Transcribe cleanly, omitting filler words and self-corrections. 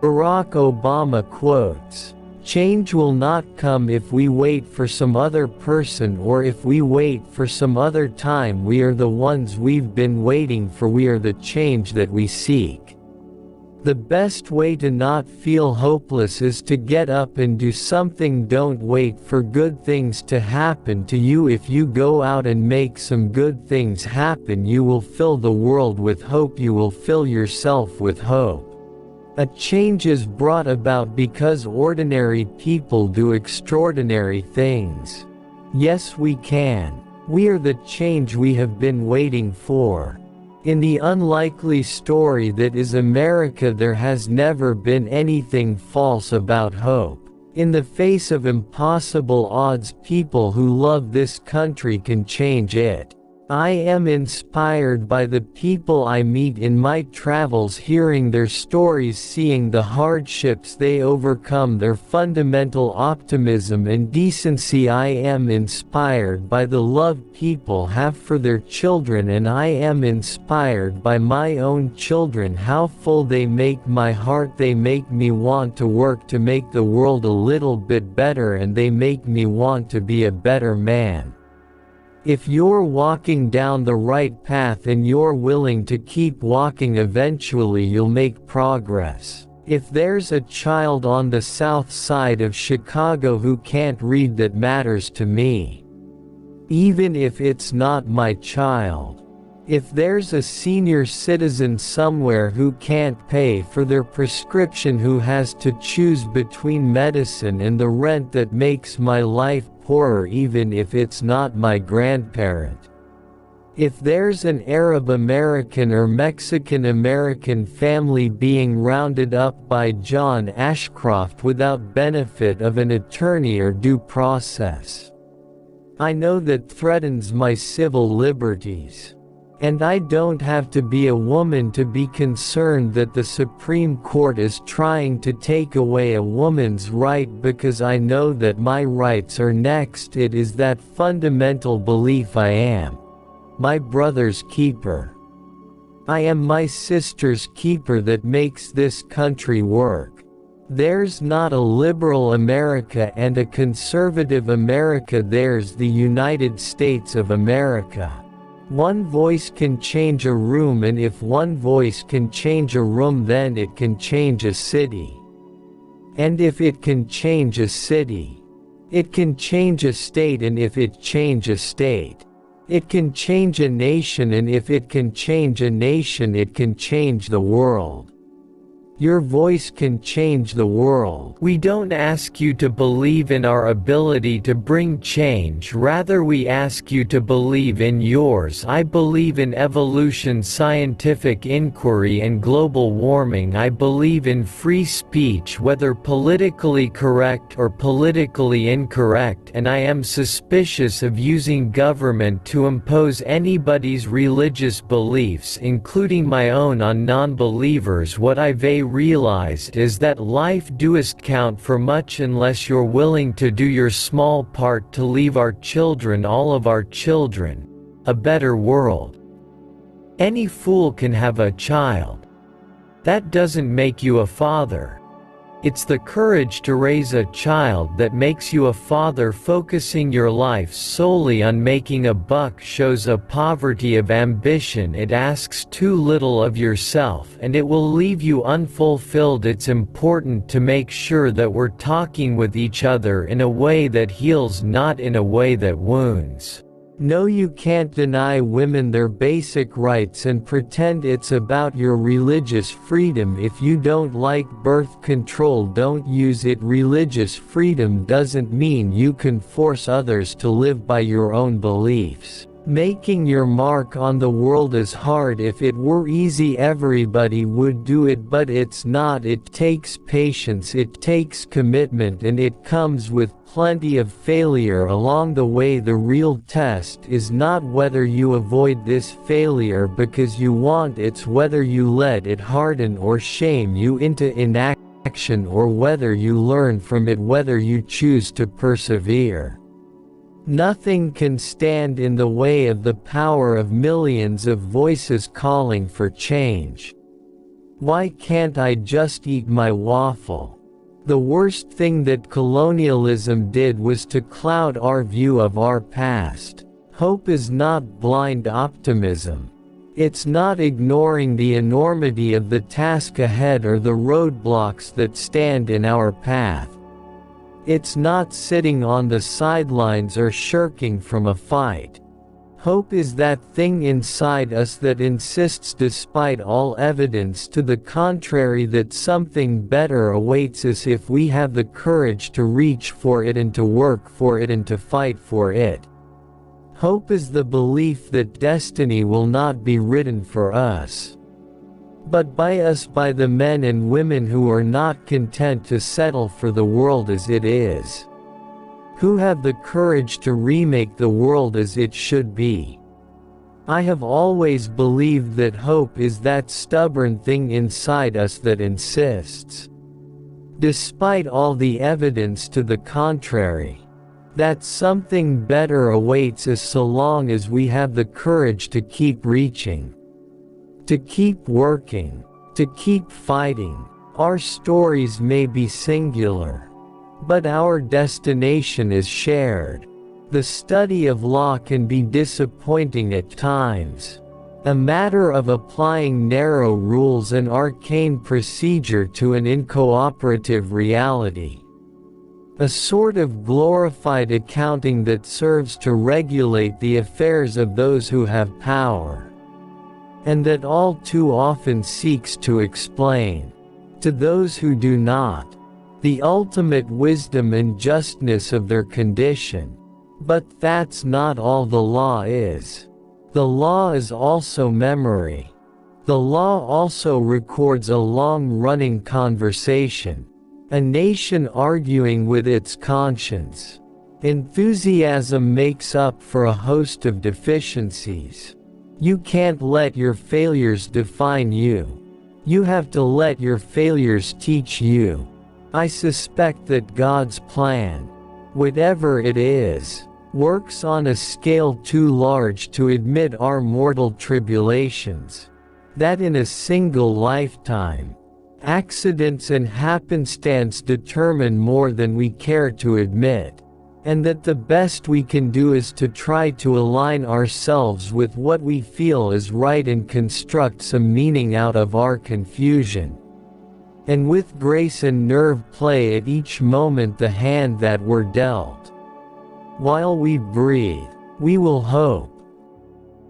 Barack Obama quotes, "Change will not come if we wait for some other person or if we wait for some other time. We are the ones we've been waiting for. We are the change that we seek." The best way to not feel hopeless is to get up and do something. Don't wait for good things to happen to you. If you go out and make some good things happen, you will fill the world with hope. You will fill yourself with hope. A change is brought about because ordinary people do extraordinary things. Yes, we can. We are the change we have been waiting for. In the unlikely story that is America, there has never been anything false about hope. In the face of impossible odds, people who love this country can change it. I am inspired by the people I meet in my travels, hearing their stories, seeing the hardships they overcome, their fundamental optimism and decency. I am inspired by the love people have for their children, and I am inspired by my own children, how full they make my heart. They make me want to work to make the world a little bit better, and they make me want to be a better man. If you're walking down the right path and you're willing to keep walking, eventually you'll make progress. If there's a child on the south side of Chicago who can't read, that matters to me. Even if it's not my child. If there's a senior citizen somewhere who can't pay for their prescription, who has to choose between medicine and the rent that makes my life poorer, even if it's not my grandparent. If there's an Arab American or Mexican American family being rounded up by John Ashcroft without benefit of an attorney or due process, I know that threatens my civil liberties. And I don't have to be a woman to be concerned that the Supreme Court is trying to take away a woman's right, because I know that my rights are next. It is that fundamental belief I am my brother's keeper. I am my sister's keeper that makes this country work. There's not a liberal America and a conservative America. There's the United States of America. One voice can change a room, and if one voice can change a room, then it can change a city. And if it can change a city, it can change a state, and if it change a state, it can change a nation, and if it can change a nation, it can change the world. Your voice can change the world. We don't ask you to believe in our ability to bring change, rather we ask you to believe in yours. I believe in evolution, scientific inquiry, and global warming. I believe in free speech, whether politically correct or politically incorrect, and I am suspicious of using government to impose anybody's religious beliefs, including my own, on non-believers. What I've realized is that life doesn't count for much unless you're willing to do your small part to leave our children, all of our children, a better world. Any fool can have a child. That doesn't make you a father. It's the courage to raise a child that makes you a father. Focusing your life solely on making a buck shows a poverty of ambition. It asks too little of yourself, and it will leave you unfulfilled. It's important to make sure that we're talking with each other in a way that heals, not in a way that wounds. No, you can't deny women their basic rights and pretend it's about your religious freedom. If you don't like birth control, don't use it. Religious freedom doesn't mean you can force others to live by your own beliefs. Making your mark on the world is hard. If it were easy, everybody would do it, but it's not. It takes patience, it takes commitment, and it comes with plenty of failure along the way. The real test is not whether you avoid this failure because you want, it's whether you let it harden or shame you into inaction, or whether you learn from it, whether you choose to persevere. Nothing can stand in the way of the power of millions of voices calling for change. Why can't I just eat my waffle? The worst thing that colonialism did was to cloud our view of our past. Hope is not blind optimism. It's not ignoring the enormity of the task ahead or the roadblocks that stand in our path. It's not sitting on the sidelines or shirking from a fight. Hope is that thing inside us that insists, despite all evidence to the contrary, that something better awaits us if we have the courage to reach for it and to work for it and to fight for it. Hope is the belief that destiny will not be written for us, but by us, by the men and women who are not content to settle for the world as it is, who have the courage to remake the world as it should be. I have always believed that hope is that stubborn thing inside us that insists, despite all the evidence to the contrary, that something better awaits us so long as we have the courage to keep reaching, to keep working, to keep fighting. Our stories may be singular, but our destination is shared. The study of law can be disappointing at times, a matter of applying narrow rules and arcane procedure to an incooperative reality. A sort of glorified accounting that serves to regulate the affairs of those who have power, and that all too often seeks to explain, to those who do not, the ultimate wisdom and justness of their condition. But that's not all the law is. The law is also memory. The law also records a long-running conversation, a nation arguing with its conscience. Enthusiasm makes up for a host of deficiencies. You can't let your failures define you. You have to let your failures teach you. I suspect that God's plan, whatever it is, works on a scale too large to admit our mortal tribulations, that in a single lifetime, accidents and happenstance determine more than we care to admit, and that the best we can do is to try to align ourselves with what we feel is right and construct some meaning out of our confusion. And with grace and nerve play at each moment the hand that we're dealt. While we breathe, we will hope.